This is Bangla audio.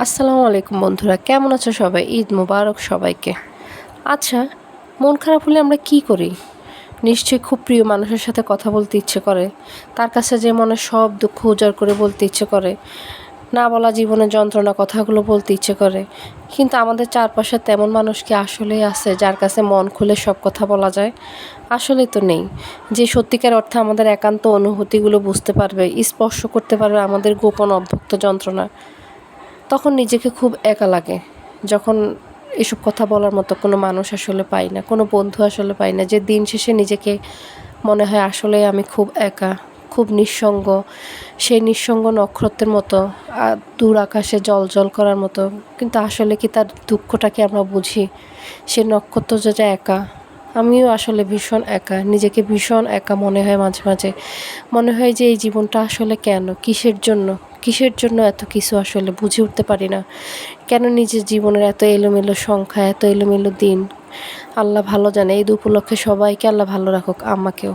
আসসালামু আলাইকুম বন্ধুরা, কেমন আছো সবাই? ঈদ মোবারক সবাইকে। আচ্ছা, মন খারাপ হলে আমরা কি করি? নিশ্চয়ই খুব প্রিয় মানুষের সাথে কথা বলতে ইচ্ছে করে, তার কাছে যে মনে সব দুঃখ উজাড় করে বলতে ইচ্ছে করে, না বলা জীবনের যন্ত্রণা কথাগুলো বলতে ইচ্ছে করে। কিন্তু আমাদের চারপাশে তেমন মানুষ কি আসলেই আছে যার কাছে মন খুলে সব কথা বলা যায়? আসলেই তো নেই। যে সত্যিকার অর্থে আমাদের একান্ত অনুভূতিগুলো বুঝতে পারবে, স্পর্শ করতে পারবে আমাদের গোপন অভ্যক্ত যন্ত্রণা। তখন নিজেকে খুব একা লাগে, যখন এসব কথা বলার মতো কোনো মানুষ আসলে পাই না, কোনো বন্ধু আসলে পাই না, যে দিন শেষে নিজেকে মনে হয় আসলে আমি খুব একা, খুব নিঃসঙ্গ, সেই নিঃসঙ্গ নক্ষত্রের মতো, দূর আকাশে জ্বলজ্বল করার মতো। কিন্তু আসলে কি তার দুঃখটাকে আমরা বুঝি? সে নক্ষত্র যেটা একা, আমিও আসলে ভীষণ একা, নিজেকে ভীষণ একা মনে হয় মাঝে মাঝে। মনে হয় যে এই জীবনটা আসলে কেন, কিসের জন্য এত কিছু আসলে বুঝে উঠতে পারি না। কেন নিজের জীবনের এত এলোমেলো সংখ্যা, এত এলোমেলো দিন? আল্লাহ ভালো জানে। ঈদ উপলক্ষে সবাইকে আল্লাহ ভালো রাখুক, আমাকেও।